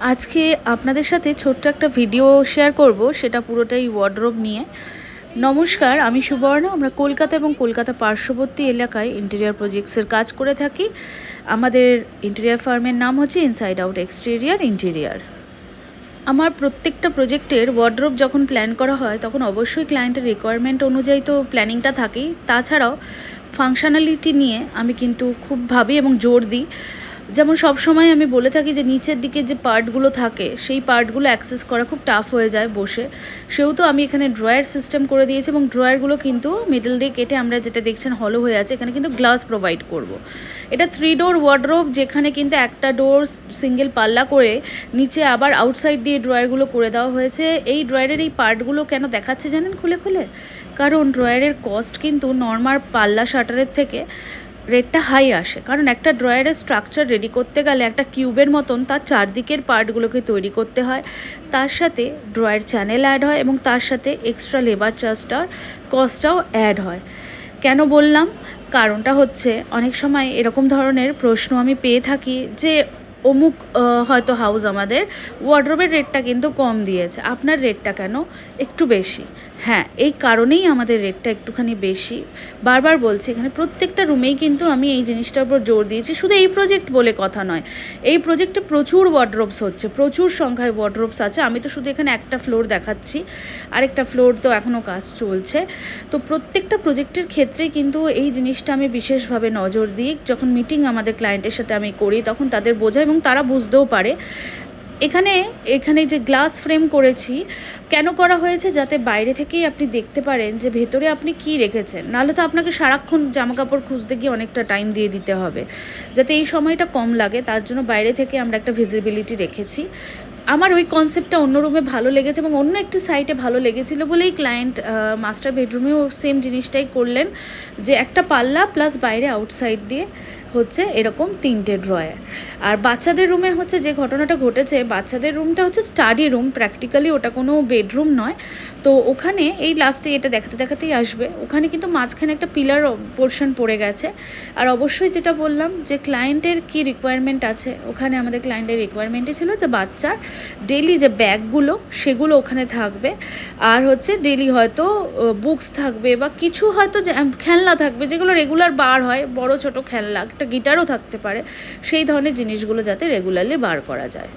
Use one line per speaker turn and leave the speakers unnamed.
আজকে আপনাদের সাথে ছোট্ট একটা ভিডিও শেয়ার করব, সেটা পুরোটাই ওয়ার্ডরোব নিয়ে। নমস্কার, আমি সুবর্ণা। আমরা কলকাতা এবং কলকাতা পার্শ্ববর্তী এলাকায় ইন্টেরিয়ার প্রজেক্টসের কাজ করে থাকি। আমাদের ইন্টেরিয়ার ফার্মের নাম হচ্ছে ইনসাইড আউট এক্সটেরিয়ার ইন্টেরিয়ার। আমার প্রত্যেকটা প্রজেক্টের ওয়ার্ডরোব যখন প্ল্যান করা হয় তখন অবশ্যই ক্লায়েন্টের রিকোয়ারমেন্ট অনুযায়ী তো প্ল্যানিংটা থাকেই, তাছাড়াও ফাংশনালিটি নিয়ে আমি কিন্তু খুব ভাবি এবং জোর দিই। যেমন সব সময় আমি বলে থাকি যে নিচের দিকে যে পার্টগুলো থাকে সেই পার্টগুলো অ্যাক্সেস করা খুব টাফ হয়ে যায় বসে, সেহেতু আমি এখানে ড্রয়ার সিস্টেম করে দিয়েছি এবং ড্রয়ারগুলো কিন্তু মিডল দিয়ে কেটে আমরা যেটা দেখছেন হলো হয়ে আছে, এখানে কিন্তু গ্লাস প্রোভাইড করব। এটা 3 ডোর ওয়ার্ডরোব, যেখানে কিন্তু একটা ডোর সিঙ্গেল পাল্লা করে নিচে আবার আউটসাইড দিয়ে ড্রয়ারগুলো করে দেওয়া হয়েছে। এই ড্রয়ারের এই পার্টগুলো কেন দেখাচ্ছে জানেন খুলে খুলে? কারণ ড্রয়ারের কস্ট কিন্তু নর্মাল পাল্লা শাটারের থেকে রেটটা হাই আসে, কারণ একটা ড্রয়ারের স্ট্রাকচার রেডি করতে গেলে একটা কিউবের মতন তার চারদিকের পার্টগুলোকে তৈরি করতে হয়, তার সাথে ড্রয়ার চ্যানেল অ্যাড হয় এবং তার সাথে এক্সট্রা লেবার চার্জটার কস্টটাও অ্যাড হয়। কেন বললাম? কারণটা হচ্ছে অনেক সময় এরকম ধরনের প্রশ্ন আমি পেয়ে থাকি যে অমুক হয়তো হাউস আমাদের ওয়ার্ডরোবের রেটটা কিন্তু কম দিয়েছে, আপনার রেটটা কেন একটু বেশি? হ্যাঁ, এই কারণেই আমাদের রেটটা একটুখানি বেশি। বারবার বলছি, এখানে প্রত্যেকটা রুমেই কিন্তু আমি এই জিনিসটার উপর জোর দিয়েছি। শুধু এই প্রজেক্ট বলে কথা নয়, এই প্রজেক্টে প্রচুর ওয়ার্ডরোবস হচ্ছে, প্রচুর সংখ্যায় ওয়ার্ডরোবস আছে। আমি তো শুধু এখানে একটা ফ্লোর দেখাচ্ছি, আরেকটা ফ্লোর তো এখনও কাজ চলছে। তো প্রত্যেকটা প্রজেক্টের ক্ষেত্রে কিন্তু এই জিনিসটা আমি বিশেষভাবে নজর দিই। যখন মিটিং আমাদের ক্লায়েন্টের সাথে আমি করি তখন তাদের বোঝাই এবং তারা বুঝতেও পারে। এখানে যে গ্লাস ফ্রেম করেছি, কেন করা হয়েছে? যাতে বাইরে থেকেই আপনি দেখতে পারেন যে ভেতরে আপনি কি রেখেছেন, নাহলে তো আপনাকে সারাক্ষণ জামাকাপড় খুঁজতে গিয়ে অনেকটা টাইম দিয়ে দিতে হবে। যাতে এই সময়টা কম লাগে তার জন্য বাইরে থেকে আমরা একটা ভিজিবিলিটি রেখেছি। আমার ওই কনসেপ্টটা অন্য রুমে ভালো লেগেছে এবং অন্য একটি সাইটে ভালো লেগেছিলো বলেই ক্লায়েন্ট মাস্টার বেডরুমেও সেম জিনিসটাই করলেন, যে একটা পাল্লা প্লাস বাইরে আউটসাইড দিয়ে হচ্ছে এরকম 3টে ড্রয়ার। আর বাচ্চাদের রুমে হচ্ছে যে ঘটনাটা ঘটেছে, বাচ্চাদের রুমটা হচ্ছে স্টাডি রুম, প্র্যাকটিক্যালি ওটা কোনো বেডরুম নয়। তো ওখানে এই লাস্টে এটা দেখাতে দেখাতেই আসবে, ওখানে কিন্তু মাঝখানে একটা পিলার পোর্শন পড়ে গেছে। আর অবশ্যই যেটা বললাম যে ক্লায়েন্টের কী রিকোয়ারমেন্ট আছে, ওখানে আমাদের ক্লায়েন্টের রিকোয়ারমেন্টই ছিল যে বাচ্চার ডেলি যে ব্যাগগুলো সেগুলো ওখানে থাকবে, আর হচ্ছে ডেলি হয়তো বুকস থাকবে বা কিছু হয়তো খেলনা থাকবে, যেগুলো রেগুলার বার হয়, বড় ছোট খেলনা, একটা গিটারও থাকতে পারে, সেই ধরনের জিনিসগুলো যাতে রেগুলারলি বার করা যায়।